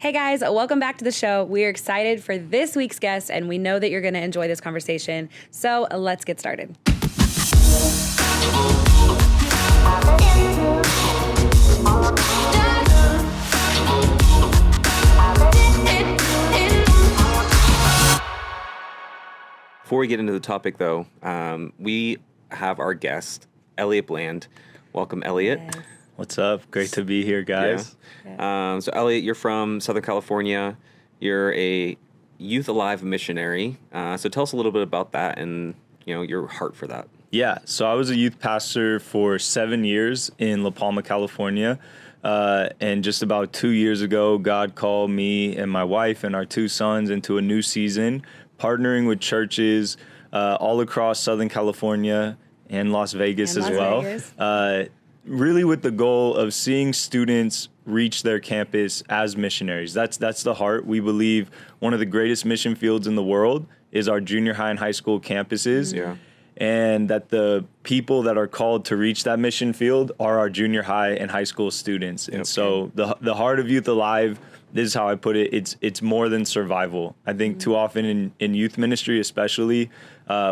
Hey guys, welcome back to the show. We are excited for this week's guest, and we know that you're going to enjoy this conversation. So let's get started. Before we get into the topic, though, we have our guest, Eliot Bland. Welcome, Eliot. Yes. What's up? Great to be here, guys. Yeah. So, Eliot, you're from Southern California. You're a Youth Alive missionary. So tell us a little bit about that and, your heart for that. Yeah, so I was a youth pastor for 7 years in La Palma, California. And just about 2 years ago, God called me and my wife and our 2 sons into a new season, partnering with churches all across Southern California and Las Vegas as well. Really with the goal of seeing students reach their campus as missionaries. That's the heart. We believe one of the greatest mission fields in the world is our junior high and high school campuses. Yeah. And that the people that are called to reach that mission field are our junior high and high school students. And so the heart of Youth Alive, this is how I put it, it's more than survival. I think too often in youth ministry especially,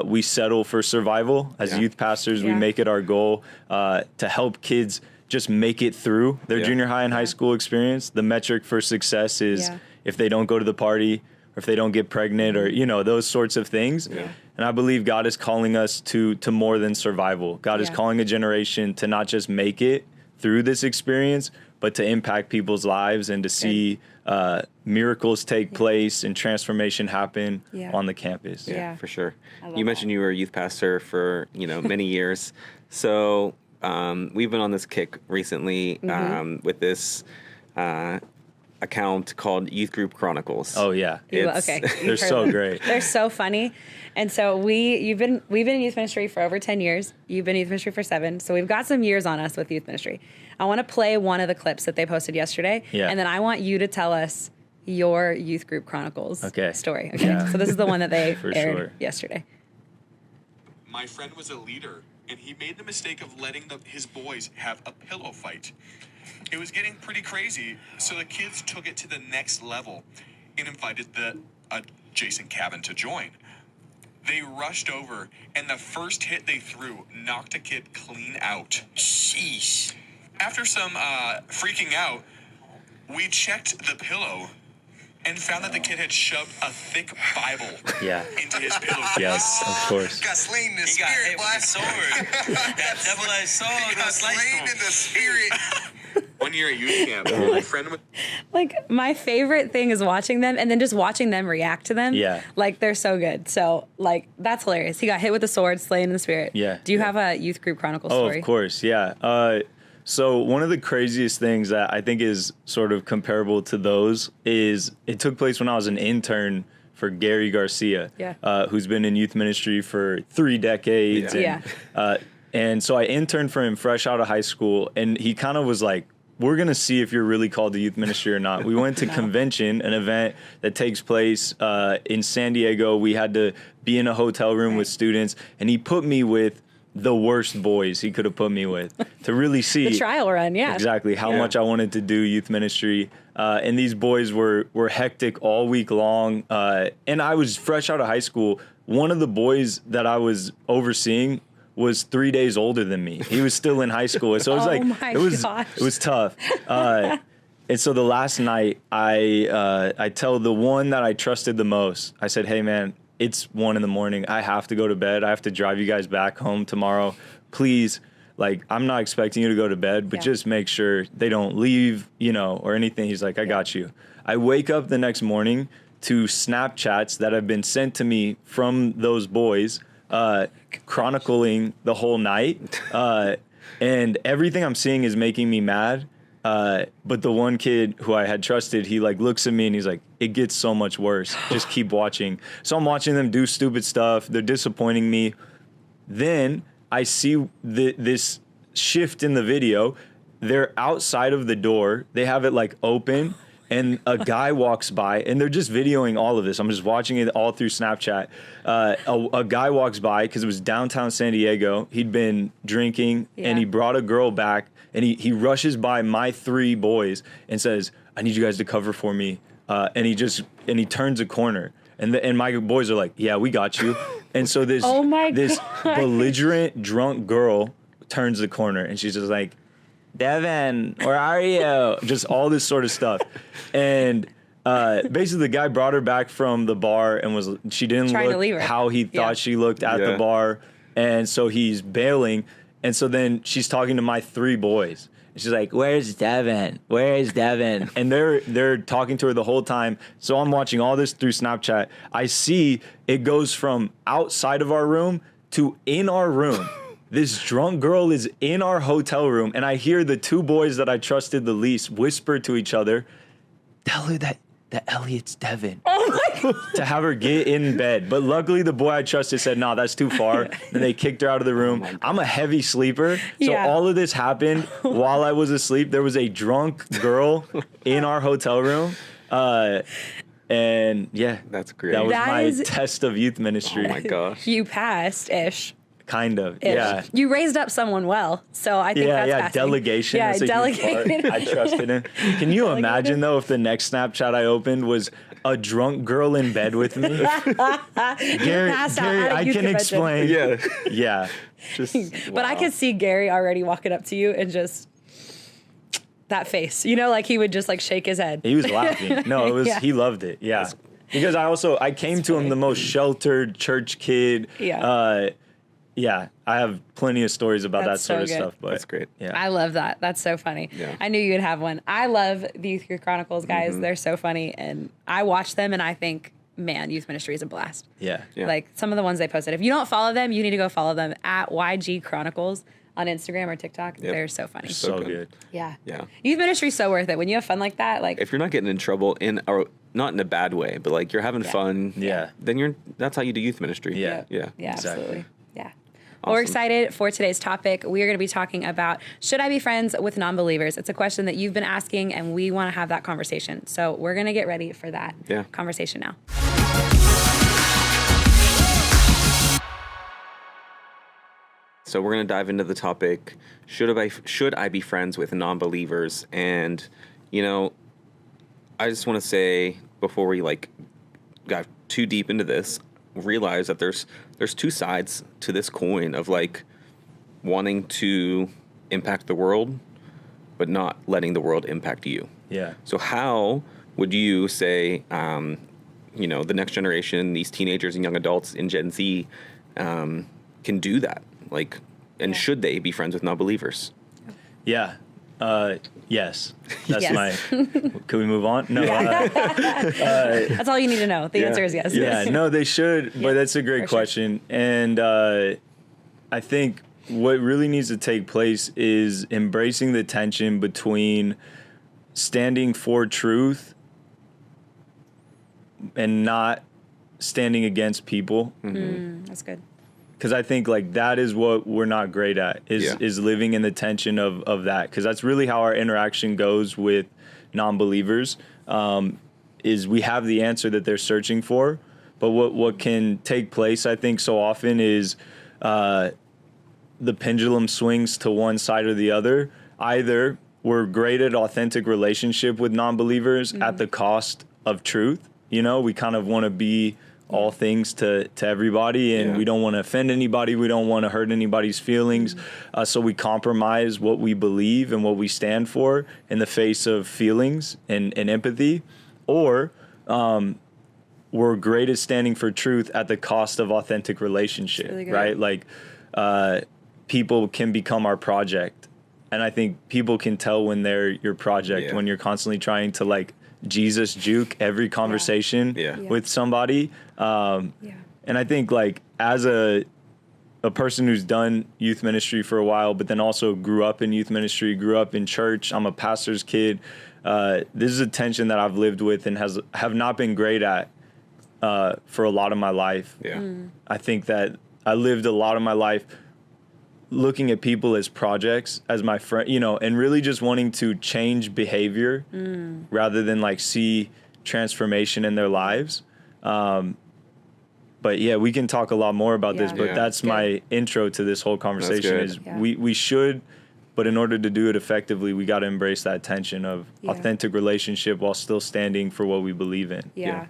we settle for survival. As youth pastors, we make it our goal to help kids just make it through their junior high and high school experience. The metric for success is if they don't go to the party, or if they don't get pregnant, or those sorts of things. Yeah. And I believe God is calling us to more than survival. God is calling a generation to not just make it through this experience, but to impact people's lives and to see miracles take place and transformation happen on the campus. Yeah, for sure. You mentioned you were a youth pastor for many years. So we've been on this kick recently with this account called Youth Group Chronicles. Oh yeah, they're so great. They're so funny, and so we've been in youth ministry for over 10 years. You've been in youth ministry for 7, so we've got some years on us with youth ministry. I want to play one of the clips that they posted yesterday, and then I want you to tell us your Youth Group Chronicles story. Okay, so this is the one that they aired yesterday. My friend was a leader, and he made the mistake of letting his boys have a pillow fight. It was getting pretty crazy, so the kids took it to the next level and invited the adjacent cabin to join. They rushed over, and the first hit they threw knocked a kid clean out. Sheesh. After some freaking out, we checked the pillow and found that the kid had shoved a thick Bible into his pillow. Yes, of course. Got slain in the spirit, He got hit with a sword. That double-edged sword. He got slain in the spirit. One year at youth camp, my friend was... Like, my favorite thing is watching them and then just watching them react to them. Yeah. Like, they're so good. So, like, that's hilarious. He got hit with a sword, slain in the spirit. Yeah. Do you have a Youth Group Chronicle story? Oh, of course, yeah. So one of the craziest things that I think is sort of comparable to those is it took place when I was an intern for Gary Garcia, who's been in youth ministry for 3 decades. And so I interned for him fresh out of high school, and he kind of was like, we're going to see if you're really called to youth ministry or not. We went to convention, an event that takes place in San Diego. We had to be in a hotel room with students, and he put me with the worst boys he could have put me with to really see the trial run, exactly how much I wanted to do youth ministry. And these boys were hectic all week long. And I was fresh out of high school. One of the boys that I was overseeing was 3 days older than me. He was still in high school. So it was it was tough. And so the last night I tell the one that I trusted the most, I said, hey man, it's 1 a.m. I have to go to bed. I have to drive you guys back home tomorrow. Please, like, I'm not expecting you to go to bed, but just make sure they don't leave, or anything. He's like, I got you. I wake up the next morning to Snapchats that have been sent to me from those boys, chronicling the whole night. And everything I'm seeing is making me mad. But the one kid who I had trusted, he looks at me and he's like, it gets so much worse. Just keep watching. So I'm watching them do stupid stuff. They're disappointing me. Then I see this shift in the video. They're outside of the door. They have it open, and a guy walks by, and they're just videoing all of this. I'm just watching it all through Snapchat. A guy walks by because it was downtown San Diego. He'd been drinking, and he brought a girl back, and he rushes by my 3 boys and says, I need you guys to cover for me. And he turns a corner. And my boys are like, yeah, we got you. And so this belligerent drunk girl turns the corner and she's just like, Devin, where are you? Just all this sort of stuff. And basically the guy brought her back from the bar and she didn't look how he thought she looked at the bar. And so he's bailing. And so then she's talking to my 3 boys. She's like, where's Devin? Where is Devin? And they're talking to her the whole time. So I'm watching all this through Snapchat. I see it goes from outside of our room to in our room. This drunk girl is in our hotel room. And I hear the 2 boys that I trusted the least whisper to each other, tell her that Eliot's Devin. Oh my God. To have her get in bed. But luckily the boy I trusted said, no, that's too far. And they kicked her out of the room. I'm a heavy sleeper. So all of this happened while I was asleep. There was a drunk girl in our hotel room. And yeah. That's great. That was my test of youth ministry. Oh my gosh. You passed-ish. Kind of, Ish. yeah. You raised up someone well, so I think that's passing. Delegation. Yeah, that's a huge part. I trusted him. Can you imagine, though, if the next Snapchat I opened was a drunk girl in bed with me? Gary, I can explain. Yeah. But I could see Gary already walking up to you and just that face, like he would just like shake his head. He was laughing. No, it was he loved it. Yeah, because I came to him the most sheltered church kid. Yeah, I have plenty of stories about that sort of stuff. But that's great. Yeah, I love that. That's so funny. Yeah. I knew you'd have one. I love the Youth Crew Chronicles guys. They're so funny, and I watch them, and I think, man, youth ministry is a blast. Yeah. Like some of the ones they posted. If you don't follow them, you need to go follow them at YG Chronicles on Instagram or TikTok. Yep. They're so funny. So good. Yeah. Yeah. Youth ministry is so worth it. When you have fun like that, like if you're not getting in trouble or not in a bad way, but like you're having fun. Yeah. Then that's how you do youth ministry. Yeah. Yeah, Exactly. absolutely. Yeah. Awesome. Well, we're excited for today's topic. We are going to be talking about, should I be friends with non-believers? It's a question that you've been asking, and we want to have that conversation. So we're going to get ready for that conversation now. So we're going to dive into the topic, should I be friends with non-believers? And, I just want to say, before we got too deep into this, realize that there's 2 sides to this coin of wanting to impact the world, but not letting the world impact you. Yeah. So how would you say, the next generation, these teenagers and young adults in Gen Z, can do that? And should they be friends with non-believers? Yeah. Yes. That's my. Can we move on? No. That's all you need to know. The answer is yes. Yeah. No, they should. But that's a great question. Sure. And I think what really needs to take place is embracing the tension between standing for truth and not standing against people. That's good. Because I think that is what we're not great at is living in the tension of that. Because that's really how our interaction goes with non-believers. Is we have the answer that they're searching for, but what can take place, I think, so often is the pendulum swings to one side or the other. Either we're great at authentic relationship with non-believers at the cost of truth. We kind of want to be all things to everybody, and we don't want to offend anybody. We don't want to hurt anybody's feelings. So we compromise what we believe and what we stand for in the face of feelings and empathy. Or we're great at standing for truth at the cost of authentic relationship, really right? People can become our project. And I think people can tell when they're your project, when you're constantly trying to Jesus juke every conversation with somebody. And I think as a person who's done youth ministry for a while, but then also grew up in youth ministry, grew up in church, I'm a pastor's kid. This is a tension that I've lived with and have not been great at for a lot of my life. I think that I lived a lot of my life looking at people as projects, as my friend, and really just wanting to change behavior rather than see transformation in their lives. But we can talk a lot more about this, but that's my intro to this whole conversation is we should But in order to do it effectively, we got to embrace that tension of authentic relationship while still standing for what we believe in. Yeah.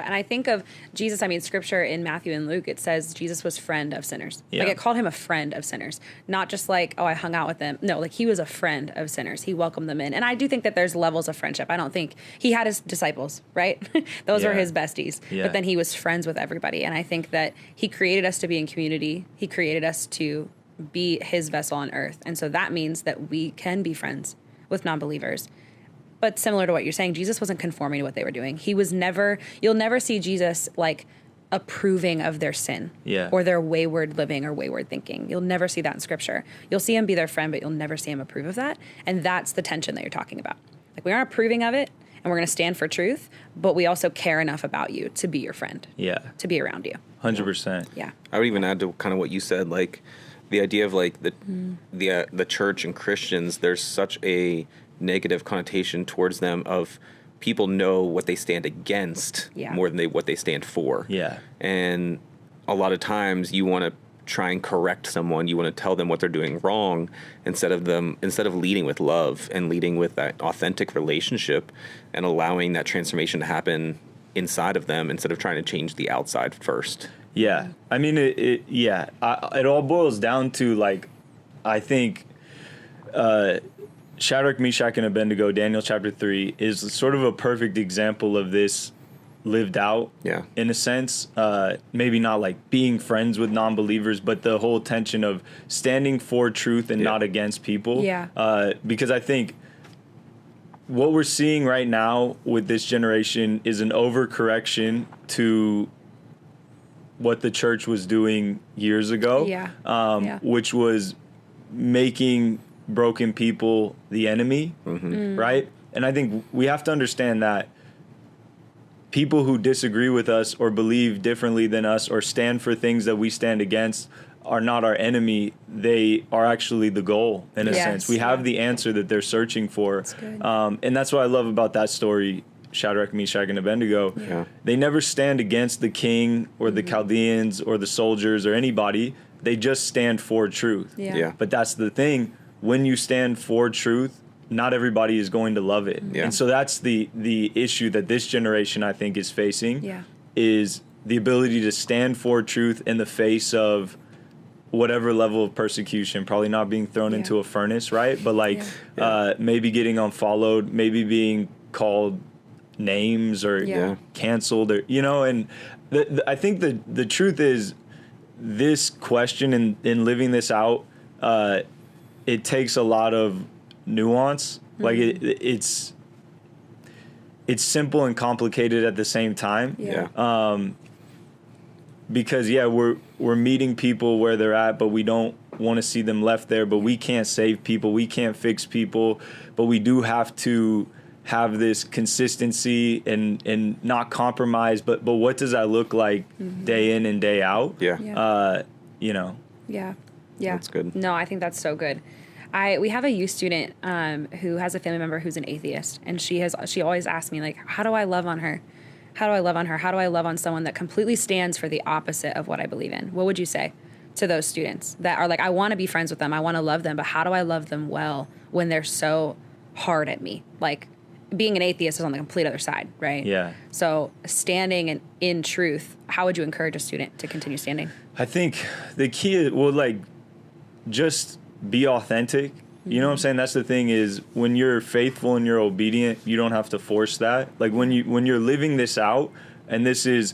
And I think of Jesus, I mean, scripture in Matthew and Luke, it says Jesus was friend of sinners. Yeah. Like it called him a friend of sinners, not just like, oh, I hung out with them. No, like he was a friend of sinners. He welcomed them in. And I do think that there's levels of friendship. I don't think he had his disciples, right? Those were his besties. Yeah. But then he was friends with everybody. And I think that he created us to be in community. He created us to be his vessel on earth. And so that means that we can be friends with non-believers. But similar to what you're saying, Jesus wasn't conforming to what they were doing. He was never, you'll never see Jesus like approving of their sin or their wayward living or wayward thinking. You'll never see that in scripture. You'll see him be their friend, but you'll never see him approve of that. And that's the tension that you're talking about. Like we aren't approving of it and we're going to stand for truth, but we also care enough about you to be your friend. Yeah. To be around you. 100%. Yeah. I would even add to kind of what you said, like the idea of like the church and Christians, there's such a negative connotation towards them of people know what they stand against more than what they stand for. Yeah. And a lot of times you want to try and correct someone, you want to tell them what they're doing wrong instead of leading with love and leading with that authentic relationship and allowing that transformation to happen inside of them instead of trying to change the outside first. Yeah. I mean, it all boils down to, like, I think Shadrach, Meshach, and Abednego, Daniel chapter 3, is sort of a perfect example of this lived out, in a sense. Maybe not like being friends with non-believers, but the whole tension of standing for truth and not against people. Because I think what we're seeing right now with this generation is an overcorrection to what the church was doing years ago, which was making broken people the enemy, right? And I think we have to understand that people who disagree with us or believe differently than us or stand for things that we stand against are not our enemy. They are actually the goal, in a sense. We have the answer that they're searching for. And that's what I love about that story, Shadrach, Meshach, and Abednego. They never stand against the king or the Chaldeans or the soldiers or anybody. They just stand for truth. But that's the thing. When you stand for truth, not everybody is going to love it. And so that's the issue that this generation, I think, is facing, is the ability to stand for truth in the face of whatever level of persecution, probably not being thrown into a furnace, right? But like maybe getting unfollowed, maybe being called names or canceled, or and I think the truth is this question in living this out, it takes a lot of nuance. Like it's simple and complicated at the same time. Because we're meeting people where they're at, but we don't want to see them left there. But we can't save people, we can't fix people, but we do have to have this consistency and not compromise. But what does that look like day in and day out? Yeah, That's good. No, I think that's so good. We have a youth student who has a family member who's an atheist, and she always asks me, like, how do I love on her? How do I love on her? How do I love on someone that completely stands for the opposite of what I believe in? What would you say to those students that are like, I want to be friends with them, I want to love them, but how do I love them well when they're so hard at me? Like, being an atheist is on the complete other side, right? Yeah. So standing in truth, how would you encourage a student to continue standing? I think the key is, just be authentic. You know what I'm saying? That's the thing, is when you're faithful and you're obedient, you don't have to force that. Like when you're living this out, and this is,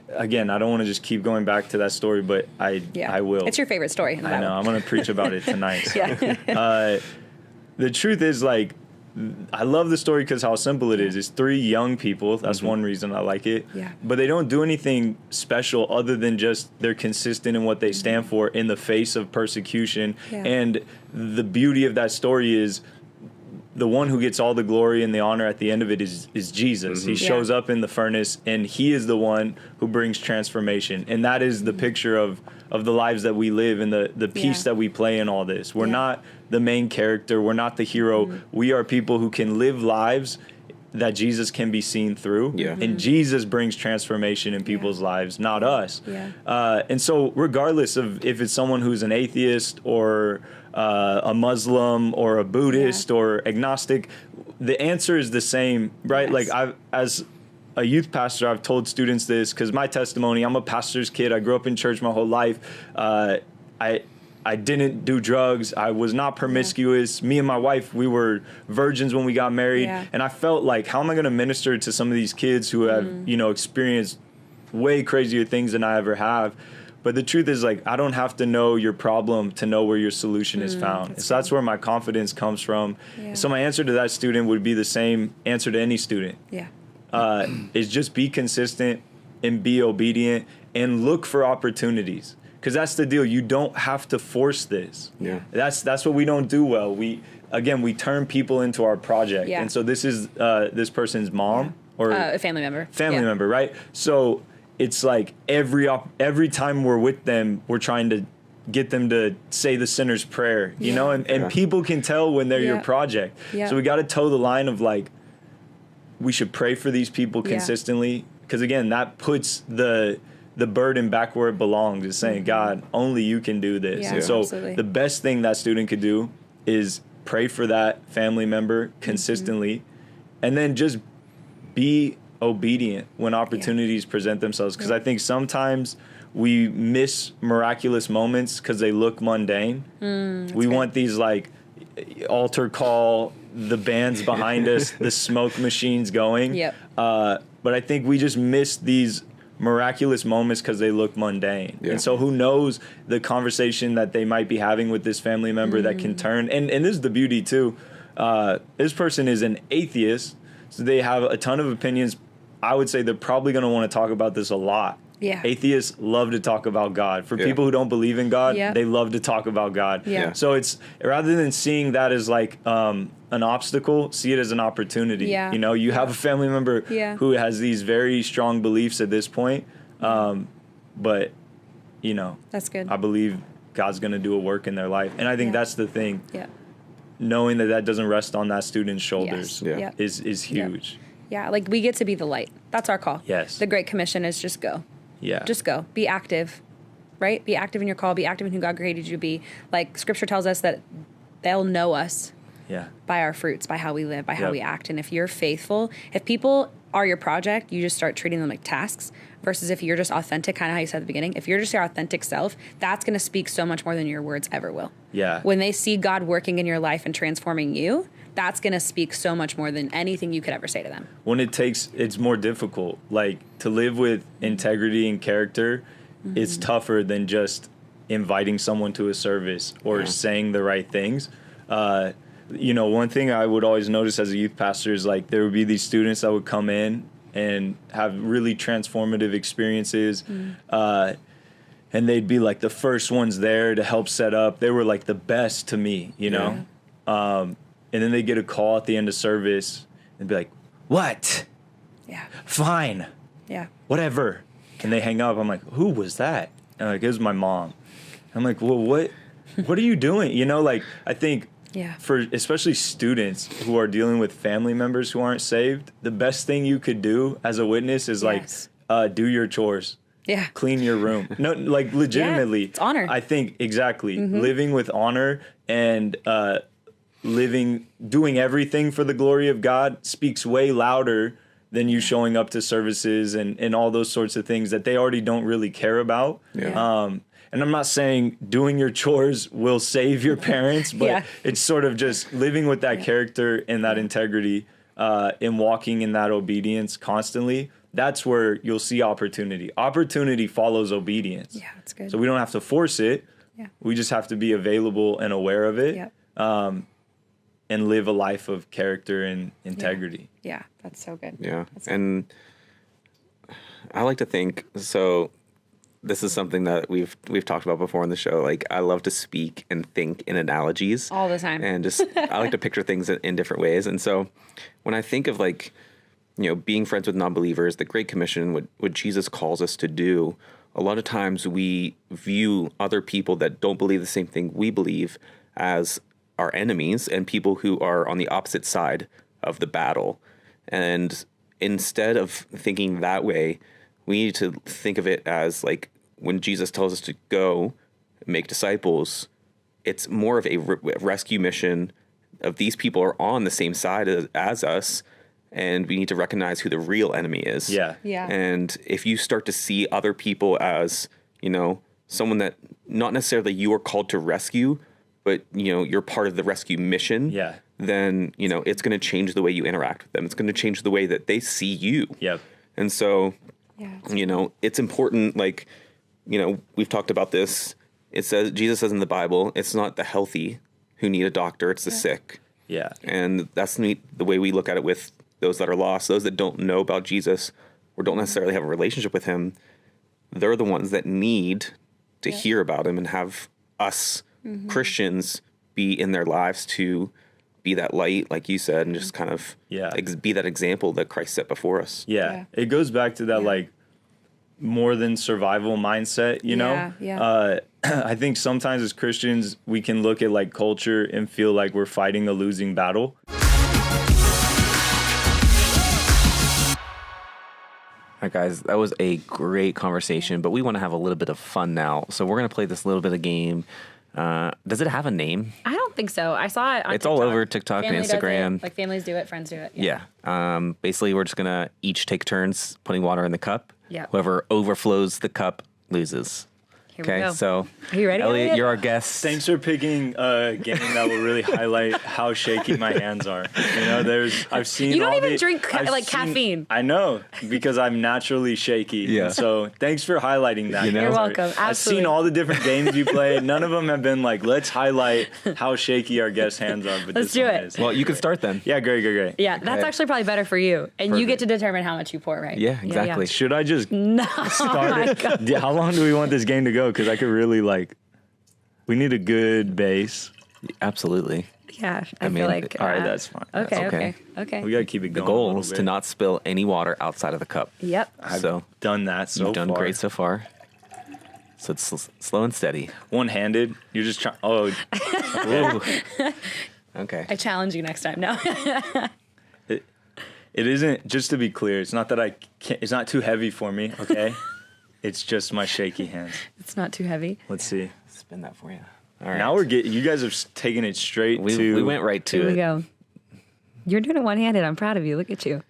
again, I don't want to just keep going back to that story, but I will. It's your favorite story in the Bible. I know. I'm going to preach about it tonight. The truth is, like, I love the story because how simple it is. It's 3 young people. That's one reason I like it. But they don't do anything special other than just they're consistent in what they stand for in the face of persecution. And the beauty of that story is the one who gets all the glory and the honor at the end of it is Jesus. He shows up in the furnace, and he is the one who brings transformation. And that is the picture of the lives that we live and the piece that we play in all this. We're not the main character. We're not the hero. We are people who can live lives that Jesus can be seen through. Yeah. And Jesus brings transformation in people's lives, not us. Yeah. And so regardless of if it's someone who's an atheist or a Muslim or a Buddhist or agnostic, the answer is the same, right? Yes. Like as a youth pastor, I've told students this because my testimony, I'm a pastor's kid. I grew up in church my whole life. I didn't do drugs. I was not promiscuous. Me and my wife, we were virgins when we got married. Yeah. And I felt like, how am I going to minister to some of these kids who have, experienced way crazier things than I ever have? But the truth is, like, I don't have to know your problem to know where your solution is found. So that's where my confidence comes from. Yeah. So my answer to that student would be the same answer to any student. Yeah. Is just be consistent and be obedient and look for opportunities. Because that's the deal. You don't have to force this. Yeah. That's what we don't do well. We turn people into our project. Yeah. And so this is this person's mom or A family member. family member, right? So it's like every time we're with them, we're trying to get them to say the sinner's prayer, you know, and people can tell when they're your project. Yeah. So we got to toe the line of like, we should pray for these people consistently. Because again, that puts the burden back where it belongs, is saying, God, only you can do this. Yeah, and so absolutely. the best thing that student could do is pray for that family member consistently, and then just be obedient when opportunities present themselves. Because I think sometimes we miss miraculous moments because they look mundane. We want these like altar call, the band's behind us, the smoke machines going. Yep. But I think we just miss these miraculous moments because they look mundane. Yeah. And so who knows the conversation that they might be having with this family member that can turn. And this is the beauty too. This person is an atheist, so they have a ton of opinions. I would say they're probably going to want to talk about this a lot. Yeah. Atheists love to talk about God. For Yeah. people who don't believe in God, Yeah. they love to talk about God. Yeah. So it's rather than seeing that as like an obstacle, see it as an opportunity. Yeah. You know, you have a family member who has these very strong beliefs at this point, but you know, That's good. I believe God's going to do a work in their life, and I think that's the thing. Yeah. Knowing that doesn't rest on that student's shoulders Yeah. Yeah. is huge. Yeah. Like we get to be the light. That's our call. Yes. The Great Commission is just go. Yeah. Just go. Be active, right? Be active in your call. Be active in who God created you to be. Like Scripture tells us that they'll know us Yeah. by our fruits, by how we live, by how Yep. we act. And if you're faithful, if people are your project, you just start treating them like tasks versus if you're just authentic, kind of how you said at the beginning, if you're just your authentic self, that's going to speak so much more than your words ever will. Yeah. When they see God working in your life and transforming you, that's going to speak so much more than anything you could ever say to them. When it's more difficult. Like to live with integrity and character is tougher than just inviting someone to a service or saying the right things. You know, one thing I would always notice as a youth pastor is like there would be these students that would come in and have really transformative experiences. And they'd be like the first ones there to help set up. They were like the best to me, you know? And then they get a call at the end of service and be like, what? Yeah. Fine. Yeah. Whatever. And they hang up. I'm like, who was that? And like, it was my mom. I'm like, well, what are you doing? You know, like, I think for especially students who are dealing with family members who aren't saved, the best thing you could do as a witness is like, do your chores. Yeah. Clean your room. No, like legitimately. It's honor. I think exactly. Living with honor and doing everything for the glory of God speaks way louder than you showing up to services and all those sorts of things that they already don't really care about. And I'm not saying doing your chores will save your parents, but it's sort of just living with that character and that integrity and walking in that obedience constantly. That's where you'll see opportunity. Opportunity follows obedience. Yeah, that's good. So we don't have to force it. Yeah. We just have to be available and aware of it. And live a life of character and integrity. Yeah, that's so good. Yeah. That's good. And I like to think, so this is something that we've talked about before on the show. Like, I love to speak and think in analogies. All the time. And just, I like to picture things in different ways. And so when I think of like, you know, being friends with non-believers, the Great Commission, what Jesus calls us to do, a lot of times we view other people that don't believe the same thing we believe as our enemies and people who are on the opposite side of the battle. And instead of thinking that way, we need to think of it as like when Jesus tells us to go make disciples, it's more of a rescue mission of these people are on the same side as us, and we need to recognize who the real enemy is. Yeah. And if you start to see other people as, someone that not necessarily you are called to rescue, but, you're part of the rescue mission, then, it's going to change the way you interact with them. It's going to change the way that they see you. Yep. And so, it's important, like, we've talked about this. Jesus says in the Bible, it's not the healthy who need a doctor, it's the sick. Yeah. And that's the way we look at it with those that are lost, those that don't know about Jesus or don't necessarily have a relationship with him. They're the ones that need to hear about him and have us Christians be in their lives to be that light, like you said, and just kind of be that example that Christ set before us. Yeah. It goes back to that, like, more than survival mindset, you know? I think sometimes as Christians, we can look at like culture and feel like we're fighting a losing battle. All right, guys, that was a great conversation, but we want to have a little bit of fun now. So we're going to play this little bit of game. Does it have a name? I don't think so. I saw it on It's TikTok. all over TikTok and Family does Instagram. it. Like families do it, friends do it. Yeah. Basically, we're just going to each take turns putting water in the cup. Yeah. Whoever overflows the cup loses. Here we go. So Are you ready, Eliot, Eliot? you're our guest. Thanks for picking a game that will really highlight how shaky my hands are. I've seen. You don't all even the- drink I've seen- caffeine. I know, because I'm naturally shaky. Yeah. And so thanks for highlighting that. You're welcome. I've Absolutely. seen all the different games you play. None of them have been like, let's highlight how shaky our guest hands are. But Let's this do one it. is. Well, you can start then. Yeah, great. Yeah, that's Okay. actually probably better for you. And you get to determine how much you pour, right? Yeah, exactly. Should I just No. start Oh my it? God. How long do we want this game to go? Because I could really we need a good base. Absolutely. Yeah, I mean, feel like. All right, that's fine. Okay. We gotta keep it The going. goal a little is bit. to not spill any water outside of the cup. Yep. I've So done that so you've done far. great so far. So it's slow and steady. One-handed. You're just trying. Oh, Ooh. Okay. I challenge you next time. No. it isn't. Just to be clear, it's not that I can't. It's not too heavy for me. Okay. It's just my shaky hands. It's not too heavy. Let's see. Spin that for you. All right. Now we're getting. You guys have taken it straight to. we went right to Here it. we go. You're doing it one-handed. I'm proud of you. Look at you.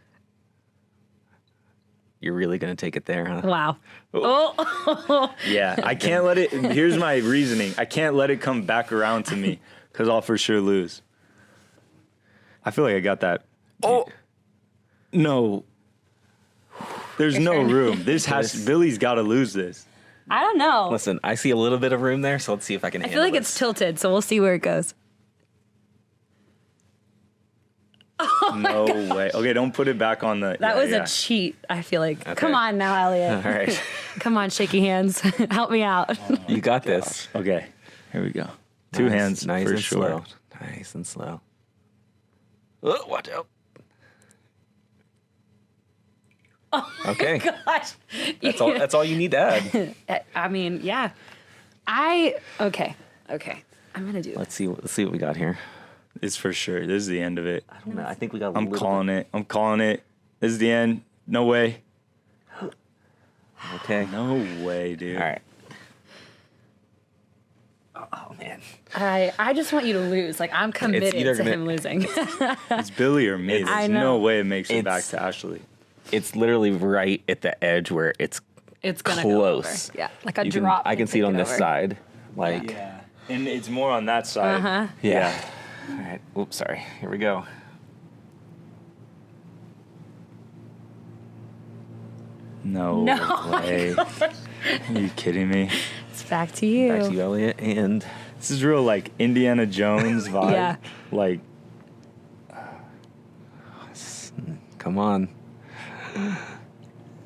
You're really going to take it there, huh? Wow. Oh. Yeah, I can't let it. Here's my reasoning. I can't let it come back around to me because I'll for sure lose. I feel like I got that. Oh. No. There's no sure? room. Billy's got to lose this. I don't know. Listen, I see a little bit of room there, so let's see if I can I handle feel like this. it's tilted, so we'll see where it goes. No way. Okay, don't put it back on the. That was yeah. a cheat, I feel like. Okay. Come on now, Eliot. All right. Come on, shaky hands. Help me out. You got this. Okay, here we go. Two hands Nice for and sure. slow. Nice and slow. Oh, watch out. Okay. Gosh. That's all you need to add. I mean, yeah. Okay. I'm gonna do it. Let's see what we got here. It's for sure. this is the end of it. I don't know. I think we got. I'm calling it. This is the end. No way. Okay. No way, dude. All right. Oh man. I just want you to lose. Like, I'm committed either to gonna- him losing. It's Billy or me. I There's know. no way it makes it back It's- to Ashley. It's literally right at the edge where it's It's gonna close. go over. Yeah, like a You can- drop. I can and see it take on this over. side. Like. Yeah. And it's more on that side. Uh-huh. Yeah. All right. Oops. Sorry. Here we go. No No. way. Are you kidding me? It's back to you. Back to you, Eliot. And This is real like Indiana Jones vibe. Yeah. Like come on.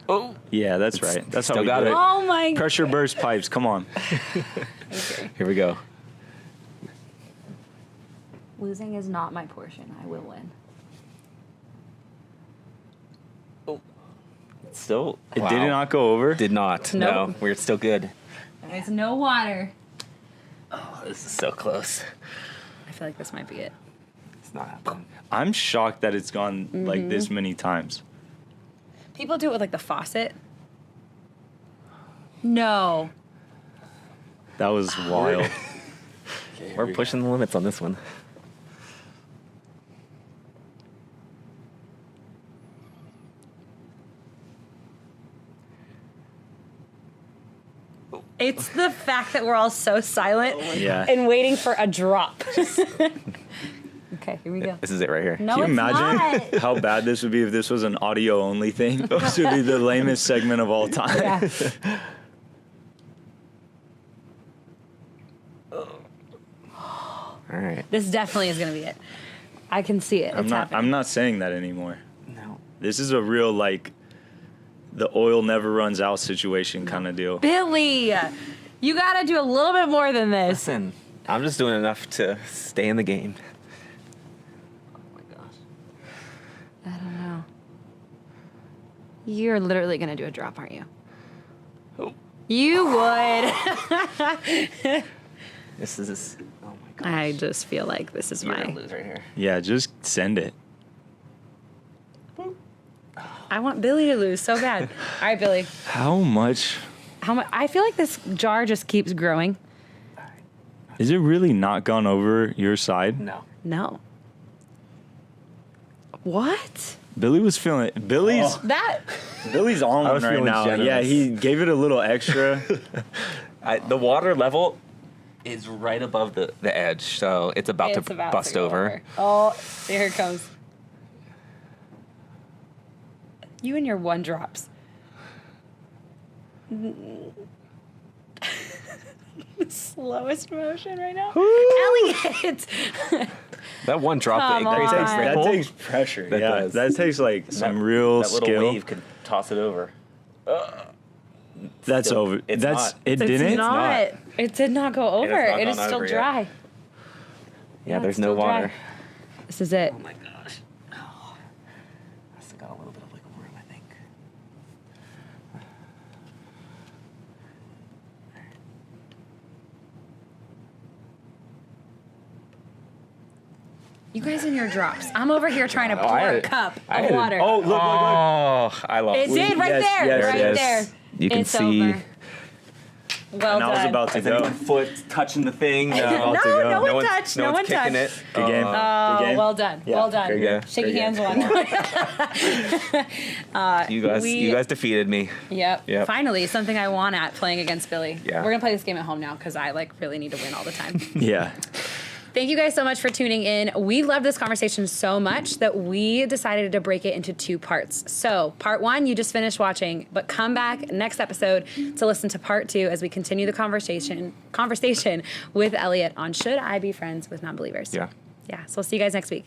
Oh. yeah, that's right. That's how Still we got do it. Oh my god. Pressure burst pipes. Come on. Here we go. Losing is not my portion. I will win. Still. It did not go over. Did not. Nope. No. We're still good. There's no water. Oh, this is so close. I feel like this might be it. not happening. I'm shocked that it's gone like this many times. People do it with like the faucet. No. That was wild. We're pushing the limits on this one. It's the fact that we're all so silent Yeah. and waiting for a drop. Okay, here we go. This is it right here. No, Can you it's imagine not. how bad this would be if this was an audio only thing? This would be the lamest segment of all time. Yeah. All right. This definitely is going to be it. I can see it. It's happening. I'm not saying that anymore. No. This is a real like the oil never runs out situation kind of deal. Billy, you got to do a little bit more than this. Listen, I'm just doing enough to stay in the game. Oh my gosh. I don't know. You're literally going to do a drop, aren't you? Oh. You would. This is. Oh my gosh. I just feel like this is You're my. gonna lose right here. Yeah, just send it. I want Billy to lose so bad. All right, Billy. How much? How much? I feel like this jar just keeps growing. Is it really not gone over your side? No. No. What? Billy was feeling it. Billy's Billy's on one was right feeling now. generous. Yeah, he gave it a little extra. The water level is right above the edge, so it's about to bust go over. Oh, here it comes. You and your one drops. The slowest motion right now. Eliot! That one drop Come that creates on. that That ripple, takes pressure. That yeah, does. that takes like some real that little skill. wave could toss it over. That's Still, over. it's That's not. it. It's Didn't. not. It did not go over. not It is gone still over yet. dry. Yeah, it's there's no still dry. water. This is it. Oh my gosh. Oh, I still got a little bit of wiggle room, I think. You guys and your drops. I'm over here trying to pour a cup of water. Oh, look. Oh, I lost. It did right yes, there. yes, right yes. there. You can It's see. over. Well And I was done. about to Is go. anyone foot touching the thing? No, about to go. no one one's- touched. No No one's one kicking touched. it. Good game. Oh, Good game. well done. Yeah, Well done. good game. Shake Good your hands, one. You guys defeated me. Yep. Yep. Finally, something I won at playing against Billy. Yeah. We're gonna play this game at home now because I really need to win all the time. Yeah. Thank you guys so much for tuning in. We love this conversation so much that we decided to break it into 2 parts. So, part 1, you just finished watching, but come back next episode to listen to part 2 as we continue the conversation with Eliot on Should I Be Friends with Non-Believers? Yeah. Yeah. So we'll see you guys next week.